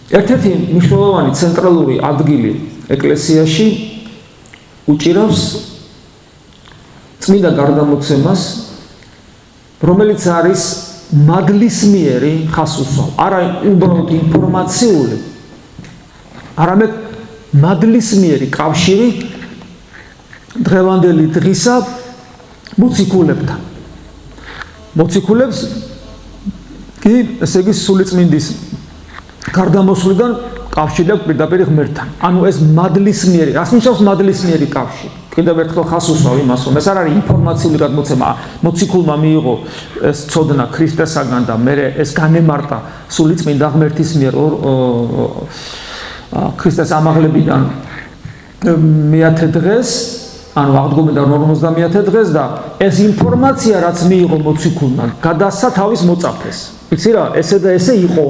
ერთ-ერთი მნიშვნელოვანი ცენტრალური ადგილი ეკლესიაში უჭირავს წმინდა გარდამოცემას, რომელიც არის მადლისმიერი ხასუსავ, არა უბრალოდ ინფორმაციული, არამედ მადლისმიერი კავშირი დღევანდელი დღისა მოციქულებთან. მოციქულებს კი, ესე იგი, სულიწმინდის გარდამოსვლიდან კავშირი აქვს პირდაპირ ღმერთთან. ანუ ეს მადლისმიერი, რას ნიშნავს მადლისმიერი კავშირი? კიდევ ერთხელ ხას უსვავ იმას, რომ ეს არ არის ინფორმაციული გადმოცემა. მოციქულმა მიიღო ეს ცოდნა ქრისტესაგან და მერე ეს განემარტა სულიწმინდა ღმერთის მიერ ქრისტეს ამაღლებიდან მეათე დღეს, ანუ აღდგომიდან 50 დღეს და ეს ინფორმაცია, რაც მიიღო მოციქულმა, გადასცა თავის მოწაფეს. იცი რა, ესე და ესე იყო.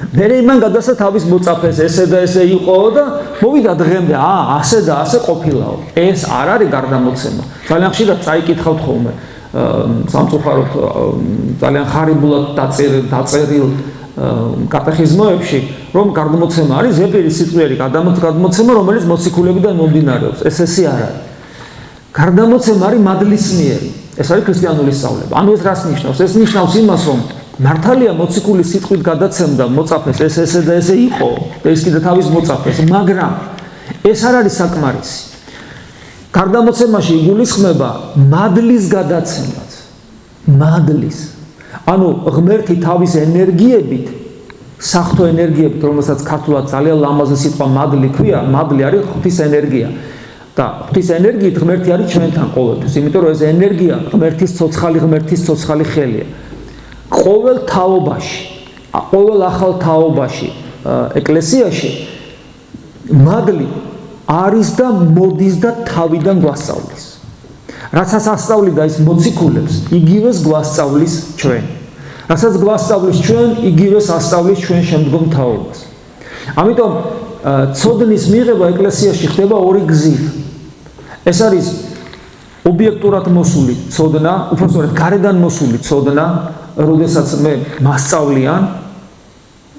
მერე იმან გადასცა თავის მოწაფეს, ესე და ესე იყო და მოვიდა დღემდე, ასე და ასე ყოფილაო. ეს არ არის გარდამოცემა. ძალიან ხშირად წაიკითხავთ ხოლმე სამწუხაროდ ძალიან ხარიბულად დაწერილ კატეხიზმოებში, რომ გარდამოცემა არის ზეპირის სიტყვიერი გადმოცემა, რომელიც მოციქულებიდან მომდინარეობს. ესე არ არის. გარდამოცემა არის მადლისმიერი. ეს არის ქრისტიანული სწავლება. ანუ ეს რას ნიშნავს? ეს ნიშნავს იმას, რომ მართალია მოციქულის სიტყვით გადაცემდა მოწაფეს ესე და ესე იყო და ის კიდე თავის მოწაფეს, მაგრამ ეს არ არის საკმარისი. გარდამოცემაში იგულისხმება მადლის გადაცემაც. მადლის. ანუ ღმერთი თავის ენერგიებით, საღვთო ენერგიებით, რომელსაც ქართულად ძალიან ლამაზი სიტყვა მადლი ქვია, მადლი არის ღვთის ენერგია. და ღვთის ენერგიით ღმერთი არის ჩვენთან ყოველთვის, იმიტომ რომ ეს ენერგია ღმერთის ცოცხალი ხელია. ყოველ თაობაში, ყოველ ახალ თაობაში, ეკლესიაში მადლი არის და მოდის და თავიდან გვასწავლის. რასაც ასწავლიდა ის მოციქულებს, იგივეს გვასწავლის ჩვენ. რასაც გვასწავლის ჩვენ, იგივეს ასწავლის ჩვენ შემდგომ თაობას. ამიტომ ცოდნის მიღება ეკლესიაში ხდება ორი გზით. ეს არის ობიექტურად მოსული ცოდნა, უბრალოდ გარედან მოსული ცოდნა, როდესაც მე მასწავლიან,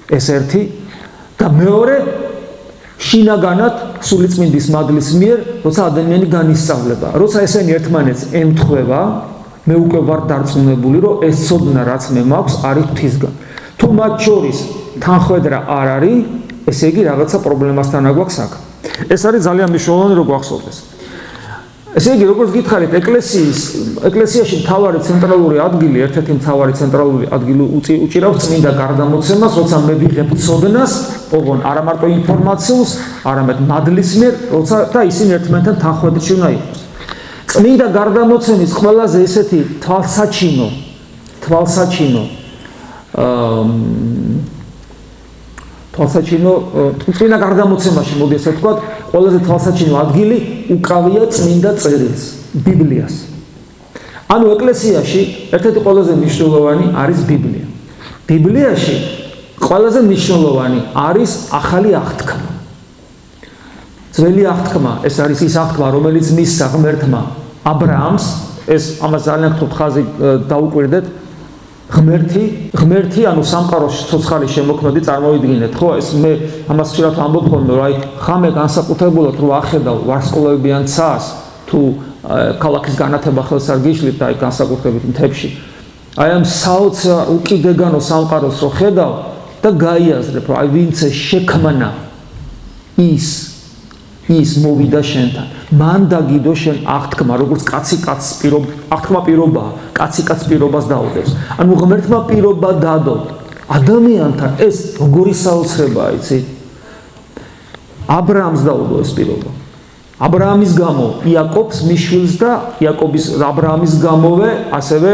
ეს ერთი და მეორე შინაგანად სულიწმინდის მადლის მიერ, როცა ადამიანი განისწავლება, როცა ესენი ერთმანეთს ემთხვევა, მე უკვე ვარ დარწმუნებული, რომ ეს ცოდნა, რაც მე მაქვს, არის ღვთისგან. თუ მათ შორის თანხვედრა არ არის, ესე იგი რაღაცა პრობლემასთან აგვაქვს აქ. ეს არის ძალიან მნიშვნელოვანი, რომ გვახსოვდეს. ესე იგი, როგორც გითხარით, ეკლესიაში მთავარი ცენტრალური ადგილი, ერთ-ერთი მთავარი ცენტრალური ადგილი უჭირავს წმინდა გარდამოცემას, როცა მე ვიღებ ცოდნას, ოღონ არა მარტო ინფორმაციულს, არამედ მადლის მიერ, როცა და ისინი ერთმანეთთან თანხვედრში უნდა იყოს. წმინდა გარდამოცემის ყველაზე ესეთი თვალსაჩინო წმინდა გარდამოცემაში, მოდი ესე ვთქვათ, ყველაზე თვალსაჩინო ადგილი უკავია წმინდა წერილს, ბიბლიას. ანუ ეკლესიაში ერთ-ერთი ყველაზე მნიშვნელოვანი არის ბიბლია. ბიბლიაში ყველაზე მნიშვნელოვანი არის ახალი აღთქმა. ძველი აღთქმა, ეს არის ის აღთქმა, რომელიც მისცა ღმერთმა აბრაამს, ეს ამას ძალიან გთხოვთ ხაზი დაუკვირდეთ. ღმერთი, ანუ სამყაროს ცოცხალი შემოქმედი წარმოვიდგინეთ, ხო? ეს მე ამას ხშირად ამბობ ხოლმე, რომ აი ხამე განსაკუთრებულად რო ახედავ ვარსკვლავებიან ცას, თუ ქალაქის განათება ხელს არ გიშლით და აი განსაკუთრებით მთებში. აი ამ საოცარ უკიდეგანო სამყაროს რო ხედავ და გაიაზრებ, რომ აი ვინც შექმნა ის მოვიდა შენთან. მან დაგიდო შენ აღთქმა, როგორც აღთქმა პირობაა, კაცი პირობას დაუდევს. ანუ ღმერთმა პირობა დადო ადამიანთან, ეს როგორი საოცრებაა, იცი? აბრაამს დაუდო ეს პირობა. აბრაამის გამო იაკობს მიშვილს და აბრაამის გამოვე ასევე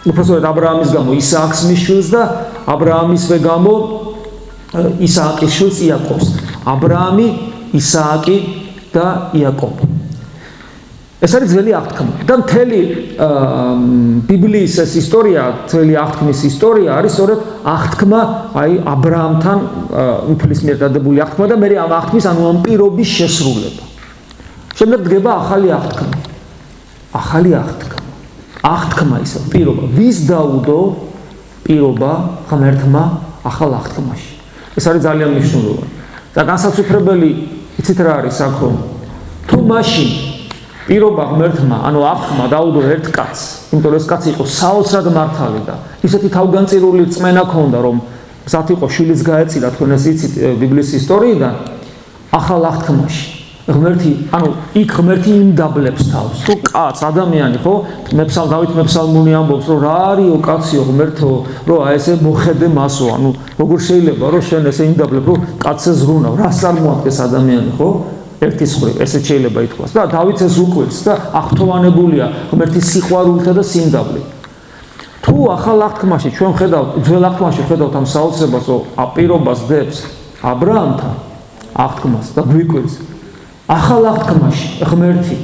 უბრალოდ აბრაამის გამო ისააკს მიშვილს და აბრაამისვე გამო ისააკის შვილს იაკობს. აბრაამი, ისააკი და იაკობი. ეს არის ძველი აღთქმა. და მთელი ბიბლიის ეს ისტორია, ძველი აღთქმის ისტორია არის სწორედ აღთქმა, აი აბრაამთან უფლის მიერ დადებული აღთქმა და მე ამ აღთქმის, ანუ ამ პირობის შესრულება. შემდეგ დგება ახალი აღთქმა. ახალი აღთქმა. აღთქმა ისო პირობა. ვის დაუდო პირობა ღმერთმა ახალ აღთქმაში? ეს არის ძალიან მნიშვნელოვანი. და განსაცვიფრებელი იცით რა არის აქ რომ თუ მაშინ პირობა ღმერთმა, ანუ აღთქმა დაუდო ერთ კაცს, იმიტომ რომ ეს კაცი იყო საოცრად მართალი და ისეთი თავგანწირული რწმენა ჰქონდა, რომ მზად იყო შვილიც გაეწირა, თქვენ ეს იცით ბიბლიის ისტორიიდან, ახალ აღთქმაში. ღმერთი, ანუ იქ ღმერთი იმდაბლებს თავს. თუ კაც, ადამიანი, ხო? დავით მეფსალმუნი ამბობს, რომ რა არისო კაციო ღმერთო, რომ აი ესე მოხედე მასო, ანუ როგორ შეიძლება რომ შენ ესე იმდაბლებ, რომ კაცზე ზრუნავ, რას წარმოადგენს ადამიანი, ხო? ერთის მხრივ, ესე შეიძლება ითქვას. და დავითს ეს უკვირს და აღთოვანებულია ღმერთის სიყვარულითა და სიმდაბლით. თუ ახალ აღთქმაში ჩვენ ხედავთ, ძველ აღთქმაში ხედავთ ამ საოცრებას, რომ პირობას დებს ა ブラ ამთან აღთქმას და გვიკვირს. ახალ აღთქმაში ღმერთი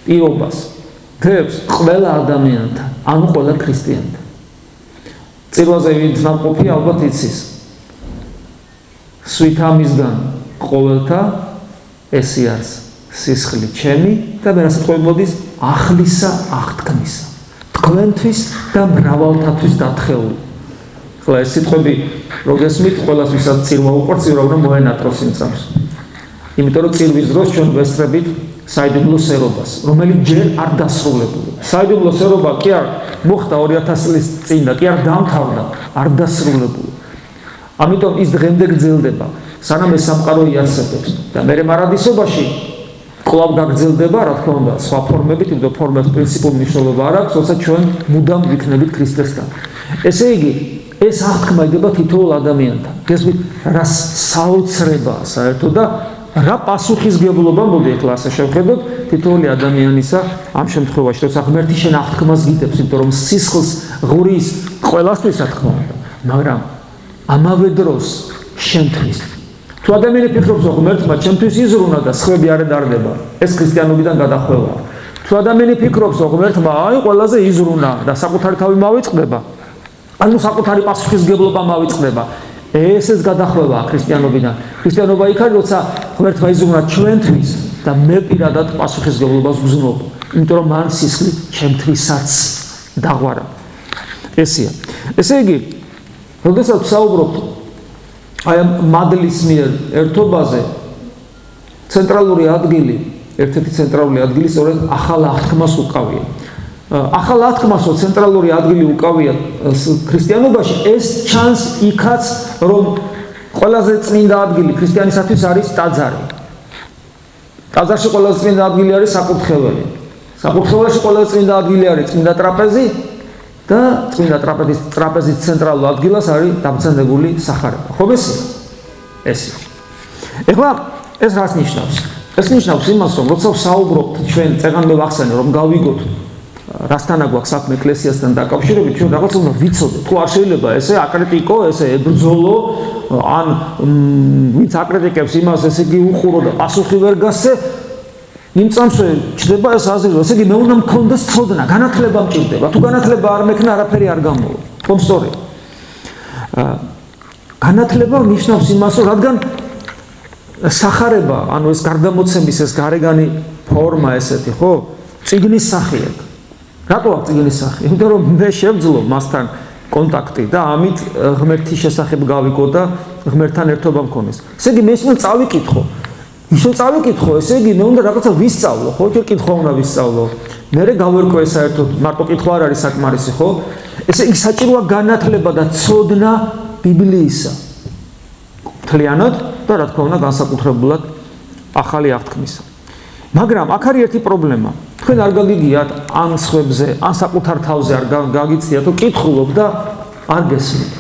პირობას დებს ყველა ადამიანთან, ანუ ყველა ქრისტიანთან. წირვაზე ვინც ნამყოფია, ალბათ იცის. სვითამისგან ყოველთა ესი არის სისხლი ჩემი და მე რასაც მოდის აღლისა აღთქმისა. თქვენთვის და მრავალთათვის დათხეული. ხოლო ეს სიტყვები როგესმით ყველას ვისაც წირვა უყვარს, წირვა უნდა მოენატროს იმ წამს. იმიტომ რომ წირვის დროს ჩვენ ვესწრებით საიდუმლო სერობას, რომელიც ჯერ არ დასრულებულია. საიდუმლო სერობა კი არ მოხდა 2000 წლის წინ და კი არ დამთავრდა, არ დასრულებული. ამიტომ ის დღემდე გრძელდება, სანამ ეს სამყარო იარსებებს და მე მარადისობაში კვლავ გაგრძელდება, რა თქმა უნდა, სხვა ფორმებით, იმიტომ ფორმებს პრინციპულ მნიშვნელობა არ აქვს, როცა ჩვენ მუდამ ვიქნებით ქრისტესთან. ესე იგი, ეს აღთქმა იდება თითოეულ ადამიანთან. გესმით, რა საოცრებაა საერთოდ და რა პასუხისგებლობა მოდი ახლა ასე შევხედოთ თითოეული ადამიანისა ამ შემთხვევაში, როცა ღმერთი შენ აღთქმას გიდებს, იმიტომ რომ სისხლს ღურის ყველასთვის რა თქმა უნდა, მაგრამ ამავე დროს შენთვის. თუ ადამიანი ფიქრობს, რომ ღმერთმა ჩემთვის იზრუნა და სხვები არ ედარდება, ეს ქრისტიანობიდან გადახვევაა. თუ ადამიანი ფიქრობს, რომ ღმერთმა აი ყველაზე იზრუნა და საკუთარი თავი მავიწყდება, ანუ საკუთარი პასუხისგებლობა მავიწყდება, ესეც გადახვევაა ქრისტიანობიდან. ქრისტიანობა იქ არის, როცა ღმერთმა იზრუნა ჩვენთვის და მე პირადად პასუხისგებლობას ვგზნობ, იმიტომ რომ მან სისხლი ჩემთვისაც დაღვარა. ესეა. ესე იგი, როდესაც საუბრობთ აი ამ მადლის მიერ ერთობაზე, ცენტრალური ადგილი, ერთ-ერთი ცენტრალური ადგილი სწორედ ახალ აღთქმას უკავია. ახალ აღთქმას ცენტრალური ადგილი უკავია ქრისტიანობაში, ეს ჩანს იქაც, რომ ყველაზე წმინდა ადგილი ქრისტიანისათვის არის ტაძარი. ტაძარში ყველაზე წმინდა ადგილი არის საკურთხეველი. საკურთხეველში ყველაზე წმინდა ადგილი არის წმინდა ტრაპეზი და წმინდა ტრაპეზის ცენტრალურ ადგილას არის დამცენებული სახარება. ხო მესია? ესე. ეხლა ეს რას ნიშნავს? ეს ნიშნავს იმას, რომ როცა ვსაუბრობთ ჩვენ წეგან მე ვახსენე, რომ გავიგოთ რასთან აგვაქვს საქმე ეკლესიასთან დაკავშირებით, ჩვენ რაღაცა უნდა ვიცოდეთ. თუ არ შეიძლება ესე აკრიტიკო, ესე ებრძოლო, ან ვინც აკრიტიკებს იმას, ესე იგი უყურო და პასუხი ვერ გასცე, იმ წამსვე ჩდება ეს აზრი, რომ ესე იგი მე უნდა მქონდეს ცოდნა, განათლება მჭირდება. თუ განათლება არ მექნა, არაფერი არ გამოვა. თუმცა სწორია. განათლება ნიშნავს იმას, რომ რადგან სახარება, ანუ ეს გარდამოცემის ეს გარეგანი ფორმა ესეთი, ხო? წიგნის სახე აქვს. რატო აქვს წიგნის სახე? იმიტომ რომ მე შევძლო მასთან კონტაქტი და ამით ღმერთის შესახებ გავიგო და ღმერთთან ერთობა მქონდეს. ესე იგი მე ისე წავიკითხო. ისე წავიკითხო, ესე იგი მე უნდა რაღაცა ვისწავლო, ხო? ჯერ კითხვა უნდა ვისწავლო. მერე გავერკვე საერთოდ, მარტო კითხვა არ არის საკმარისი, ხო? ესე იგი საჭიროა განათლება და ცოდნა ბიბლიისა. მთლიანად და რა თქმა უნდა განსაკუთრებულად ახალი აღთქმისა. მაგრამ აქ არის ერთი პრობლემა. თქვენ არ გაგიგიათ ან სხვებზე, ან საკუთარ თავზე არ გაგიცდიათ, თუ კითხულობ და არ გესმით.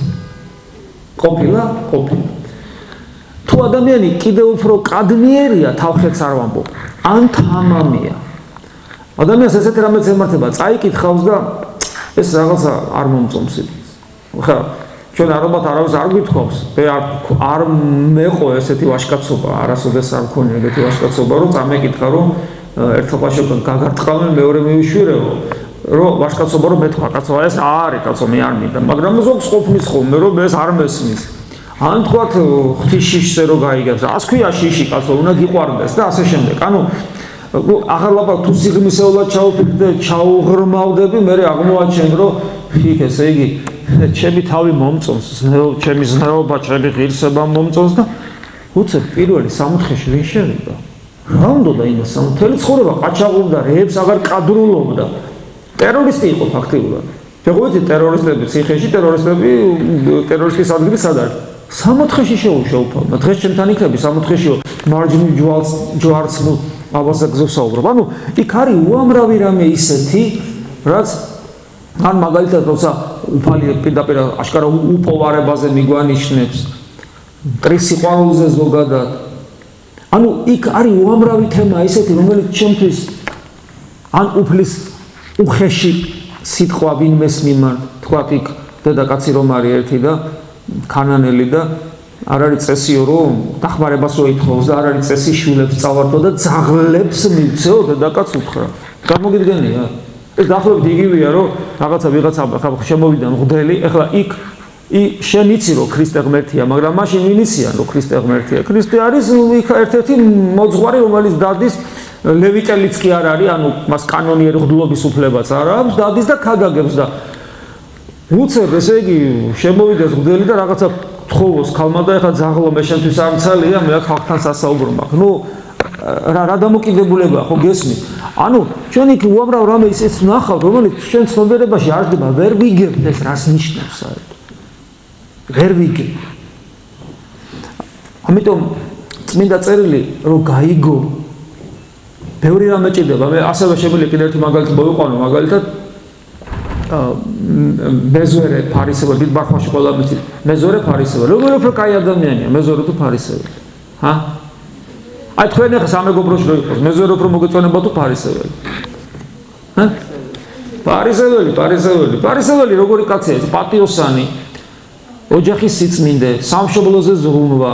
ყოფილა. თუ ადამიანი კიდევ უფრო კადნიერია, თავხეთს არ ვამბობ, ან თამამია. ადამიანს ესეთი რამეც ემართება, წაიკითხავს და ეს რაღაცა არ მომწონს. ხა, ჩვენ არაბათ არავის არ გვითხოვს, არ მეყო ესეთი ვაჟკაცობა, არასოდეს არ მქონია ეგეთი ვაჟკაცობა, რომ წამეკითხა, რომ ერთობაში გაგარტყავენ, მეორე მივიშვირეო, რომ ვაჟკაცობა რომ მეთქვა, კაცო, ეს არის, კაცო, მე არ მინდა, მაგრამ ზოგს ყოფნის ხოლმე, რომ ეს არ მესმის. ან თქვათ ღვთის შიშზე რო გაიგებს, ას ქვია შიში, კაცო, უნდა გიყვარდეს და ასე შემდეგ. ანუ აღარ ლაპარაკობ თუ სიღრმისეულად ჩაუფიქრდე, ჩაუღრმავდები, მე აღმოაჩენ, რომ ფიქ, ესე იგი ჩემი თავი მომწონს, ჩემი ზნეობა, ჩემი ღირსება მომწონს და უცებ პირველი სამოთხეში ვინ შევიდა? რა უნდა იმას მთელი ცხოვრება ყაჩაღობდა, რეებს აღარ კადრულობდა. ტერორისტი იყო ფაქტიურად. შეგუერთდით ტერორისტები ციხეში, ტერორისტის ადგილი სად არის? სამოთხეში შეუფალმა. დღეს ჩემთან იქნები სამოთხეშიო მარჯვნივ ჯვარც აბაზა გზოსაუბრობ. ანუ იქ არის უამრავი რამე ისეთი, რაც ან მაგალითად როცა უფალი პირდაპირ აშკარა უპოვარებაზე მიგვანიშნებს, მტრის სიყვარულზე ზოგადად. ანუ იქ არის უამრავი თემა ისეთი, რომელიც ჩემთვის ან უფლის უხეში სიტყვა ვინმეს მიმართ, თქვათ იქ დედაკაცი რომ არის ერთი და ქანანელი და არ არის წესიო რომ დახმარებას უითხოვს და არ არის წესი შვილებს წავართო და ძაღლებს მივცეო დედაკაც უთხრა. გამოგიდგენია? ეს დაახლოებით იგივეა რომ ვიღაცა შემოვიდა მღვდელი, ეხლა იქ შენ იცი რომ ქრისტე ღმერთია, მაგრამ მაშინ ვინ იციან რომ ქრისტე ღმერთია? ქრისტე არის იქ ერთ-ერთი მოძღვარი, რომელიც დადის ლევიტელიც კი არ არის, ანუ მას კანონიერი ღდულობის უფლებაც არ აქვს, დადის და ქადაგებს და უცებ ესე იგი შემოვიდეს ღდელი და რაღაცა თხოვოს ქალმა და ეხლა ძაღლო მე შენთვის არ მცალია, მე აქ ხალხთან სასაუბრო მაქვს. ნუ რა დამოკიდებულებაა ხო გესმით? ანუ ჩვენ იქ უამრავ რამე ისეც ვნახავთ, რომელიც ჩვენ ცნობიერებაში არ ჯდება, ვერ ვიგებთ ეს რას ნიშნავს საერთოდ. ვერ ვიგებთ. ამიტომ წმინდა წერილი რომ გაიგო ბევრი რამე ჭირდება. მე ასევე შემიძლია კიდევ ერთი მაგალითი მოვიყვანო, მაგალითად მეზორე ფარისეველი, დიდ ბარხვაში ყველა მიცით, მეზორე ფარისეველი. როგორ უფრო კაი ადამიანია, მეზორე თუ ფარისეველი? ჰა? აი თქვენ ახლა სამეგობროში რო იყოს, მეზორე უფრო მოგეწონება თუ ფარისეველი? ჰა? ფარისეველი როგორი კაცია, პატიოსანი, ოჯახის სიწმინდე, სამშობლოზე ზრუნვა,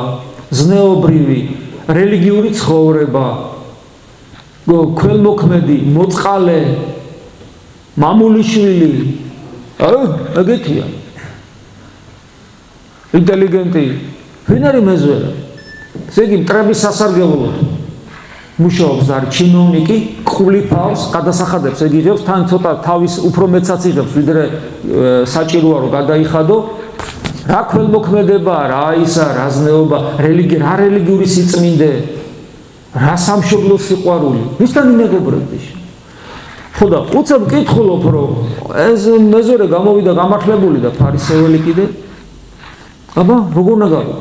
ზნეობრივი, რელიგიური ცხოვრება, ქველმოქმედი, მოწყალე, მამულიშვილი, ეგეთია. ინტელიგენტი, ვინ არის მეზორე? ესე იგი მტრების სასარგებლოდ მუშაობს და არის ჩინოვნიკი, ყულიფავს, გადასახადებს ეგ იღებს, თან ცოტა თავის უფრო მეცაც იღებს, ვიდრე საჭიროა რომ გადაიხადო. რა ქველმოქმედება, რა ისა, რა ზნეობა, რა რელიგიური სიწმინდე, რა სამშობლო სიყვარული, ვისთან იმეგობრებდი? ხო და უცებ მკითხულობ რომ ეს მეზორე გამოვიდა გამართლებული და ფარისეველი კიდე. აბა, როგორ უნდა გავა?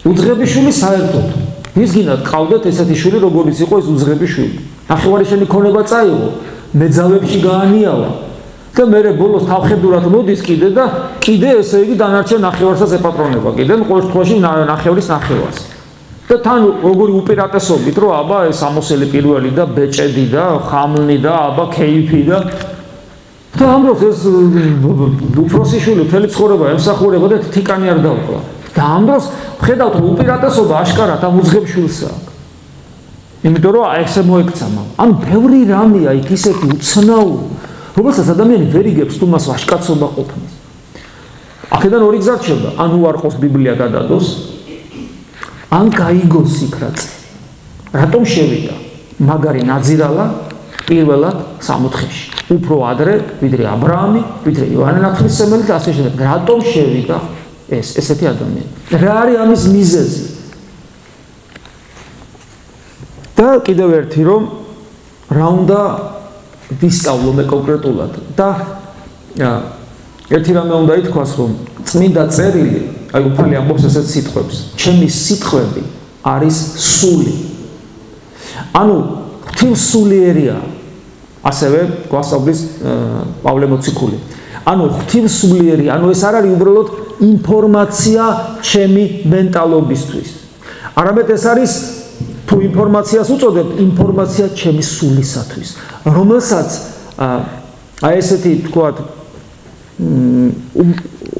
უძღები შვილი საერთოდ. ვის გინდათ ყავდეთ ესეთი შვილი, როგორიც იყო ეს უძღები შვილი. ნახევარი შენი ქონება წაიღო, მეძავებში გაანიალა. და მე ბოლოს თავხედურად მოდის კიდე და კიდე ესე იგი დანარჩენ ნახევარსაც ეპატრონება კიდე ყოველ შემთხვევაში ნახევრის ნახევარს. და თან როგორი უპირატესობით რომ აბა ეს ამოსელი პირველი და ბეჭედი და ხამლნი და აბა კეიფი და ამ დროს ეს უფროსი შვილი მთელი ცხოვრება ემსახურება და თიკანი არ დაუყვა. და ამ დროს ხედავთ რომ უპირატესობა აშკარად ამ უძღებ შვილსა. იმიტომ რომ ესე მოექცამა. ანუ ბევრი რამეა იქ ისეთი უცნაური, რომელსაც ადამიანი ვერ იგებს თუ მას ვაჟკაცობა ყოფნის. აქედან ორი გზა რჩება, ან უარყოს ბიბლია გადადოს, ან გაიგოს იქ რაც. რატომ შევიდა მაგარი ნაძირალა პირველად სამოთხეში? უფრო ადრე, ვიდრე აბრაამი, ვიდრე იოანე ნათლისმცემელი და ასე შემდეგ. რატომ შევიდა ესეთი ადამიანი? რა არის ამის მიზეზი? და კიდევ ერთი რომ რა უნდა ვისწავლო მე კონკრეტულად და ერთი რამე უნდა ითქვას რომ წმინდა წერილი აი უფალი ამბობს ესეთ სიტყვებს ჩემი სიტყვები არის სული ანუ ღვთივსულიერია ასევე გვასწავლის პავლე მოციქული ანუ ღვთივსულიერი ანუ ეს არ არის უბრალოდ ინფორმაცია ჩემი მენტალობისთვის არამედ ეს არის თუ ინფორმაციას უწოდებ ინფორმაცია ჩემი სულისათვის რომელსაც აი ესეთი თქვათ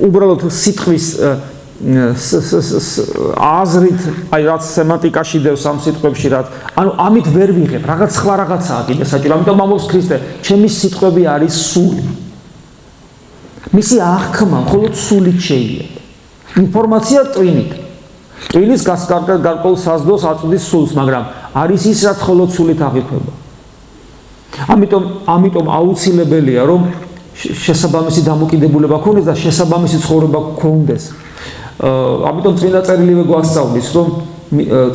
უბრალოდ სიტყვის აზრით აი რაც სემანტიკაში დევს ამ სიტყვებში რაც ანუ ამით ვერ ვიღებ რაღაც სხვა რაღაცაა კიდე საჭირო ამიტომ ამბობს ქრისტე ჩემი სიტყვები არის სული მისი აღქმა მხოლოდ სულით შეიძლება ინფორმაცია ტვინით ტვინის გარკვეულ საზრდოს აწვდის სულს მაგრამ არის ის რაც მხოლოდ სულით აღიქვება ამიტომ აუცილებელია რომ შესაბამისი დამოკიდებულება ქონდეს და შესაბამისი ცხოვრება ქონდეს. ამიტომ წმინდა წერილივე გვასწავლის, რომ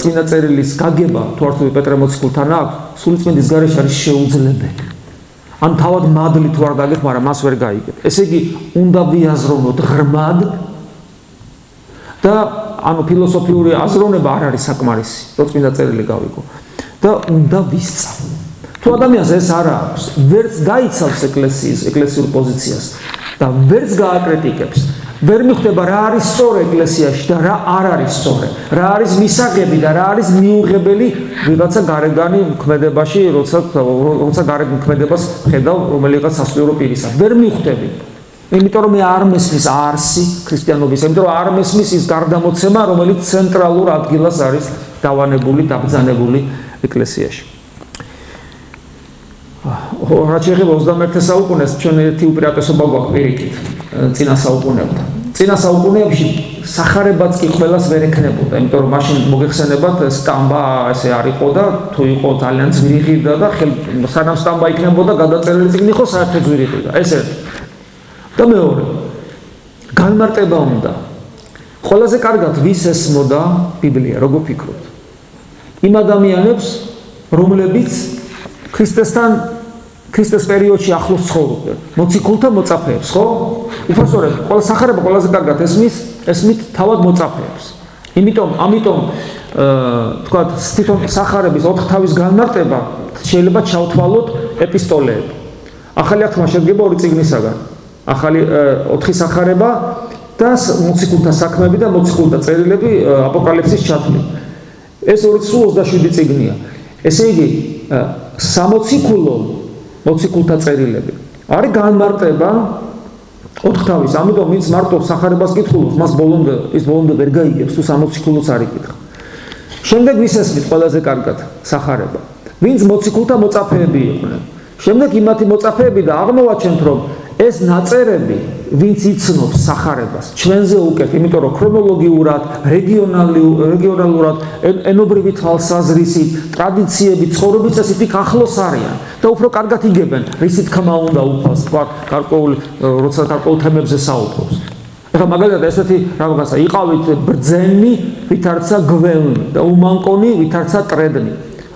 წმინდა წერილის გაგება თუ არ თუნდაც პეტრე მოციქულთან აქვს, სულიწმინდის გარეშე არის შეუძლებელი. ან თავად მადლი თუ არ გაგეთ, მაგრამ მას ვერ გაიგეთ. ესე იგი, უნდა ვიაზროვნოთ ღრმად და ანუ ფილოსოფიური აზროვნება არ არის საკმარისი, რომ წმინდა წერილი გავიგო. და უნდა ვისწავლოთ. თუ ადამიანს ეს არ აქვს, ვერც გაიცავს ეკლესიურ პოზიციას და ვერც გააკრიტიკებს, ვერ მიხვდება რა არის სწორი ეკლესიაში და რა არ არის სწორი, რა არის მისაღები და რა არის მიუღებელი ვიღაცა გარეგანი ქმედებაში, როცა გარეგან ქმედებას ხედავ რომელიღაც სასულიერო პირისა. ვერ მიხვდები. იმიტომ რომ მე არ მესმის არსი ქრისტიანობის, იმიტომ რომ არ მესმის ის გარდამოცემა, რომელიც ცენტრალურ ადგილას არის დავანებული, დაბრძანებული ეკლესიაში. რაც შეეხება 21 საუკუნეს, ჩვენ ერთი უპირატესობა გვაქვს პირიქით, წინა საუკუნეებთან. წინა საუკუნეებში სახარებაც კი ყველას ვერ ექნებოდა, იმიტომ რომ მაშინ მოგეხსენებათ სტამბა ესე არ იყო და თუ იყო ძალიან ძვირი ღირდა და სანამ სტამბა იქნებოდა გადაწერილი წიგნი იყო საერთოდ ძვირი ღირდა. ეს ერთი. და მეორე, განმარტება უნდა. ყველაზე კარგად ვის ესმოდა ბიბლია, როგორ ფიქრობთ? იმ ადამიანებს, რომლებიც ქრისტეს პერიოდში ახლოს ცხოვრობდნენ, მოციქულთა მოწაფეებს, ხო? უბრალოდ ყველა სახარება ყველაზე კარგად ესმით თავად მოწაფეებს. ამიტომ თქვათ, თვითონ სახარების 4 თავის განმარტება შეიძლება ჩავთვალოთ ეპისტოლეები. ახალი აღთქმა შედგება 2 წიგნისაგან. ახალი 4 სახარება და მოციქულთა საქმეები და მოციქულთა წერილები აპოკალიფსის ჩათვლით. ეს 27 წიგნია. ესე იგი, სამოციქულო მოციქულთა წერილები არის განმარტება 4 თავის. ამიტომ ვინც მარტო სახარებას კითხულობს, მას ბოლომდე ვერ გაიგებს თუ სამოციქულოც არ იკითხა. შემდეგ ვის ესმით ყველაზე კარგად სახარება? ვინც მოციქულთა მოწაფეები იყვნენ. შემდეგ იმათი მოწაფეები და აღმოვაჩენთ, რომ ეს ნაწერები, ვინც იცნობს სახარებას, ჩვენზე უკეთ, იმიტომ რომ ქრონოლოგიურად, რეგიონალურად, ენობრივი თვალსაზრისით, ტრადიციებით, ცხოვრების წესით იქ ახლოს არიან და უფრო კარგად იგებენ, რისი თქმა უნდა უფალს, თქვა, როცა გარკვეულ თემებზე საუბრობს. ეხლა მაგალითად ესეთი რაღაცა, იყავით ბრძენი, ვითარცა გველი და უმანკონი, ვითარცა ტრედნი.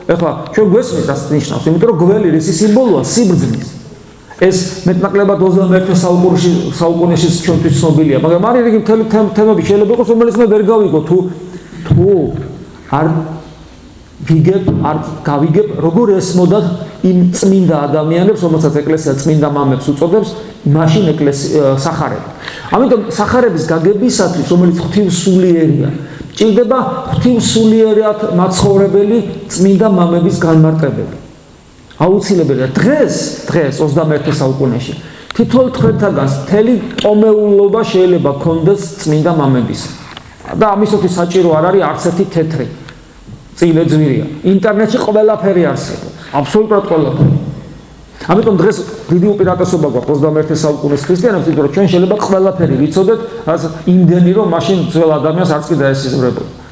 ეხლა ჩვენ გვესმის რაც ნიშნავს, იმიტომ რომ გველი რისი სიმბოლოა სიბრძნის. ეს მეტნაკლებად 21 საუკუნეში ჩვენთვის ცნობილია, მაგრამ არის რიგი თემები შეიძლება იყოს, რომელიც მე ვერ გავიგო თუ არ გავიგებ, როგორ ესმოდათ იმ წმინდა ადამიანებს, რომელსაც ეკლესია წმინდა მამებს უწოდებს, მაშინ სახარება. ამიტომ სახარების გაგებისათვის, რომელიც ღვთივსულიერია, ჭირდება ღვთივსულიერად მაცხოვრებელი წმინდა მამების განმარტებები. აუცილებელია დღეს 21 საუკუნეში თითოეულ თქვენთაგანს მთელი ტომეულობა შეიძლება გქონდეს წმინდა მამების და ამისათვის საჭირო არ არის არც ერთი თეთრი წილე ძვირია. ინტერნეტში ყველაფერი არსებობს, აბსოლუტურად ყველაფერი. ამიტომ დღეს დიდი უპირატესობა გვაქვს 21 საუკუნის ქრისტიანებს, იმიტომ რომ ჩვენ შეიძლება ყველაფერი ვიცოდეთ, რაც იმდენი რომ მაშინ ძველ ადამიანს არც კი დაესიზმრებოდა.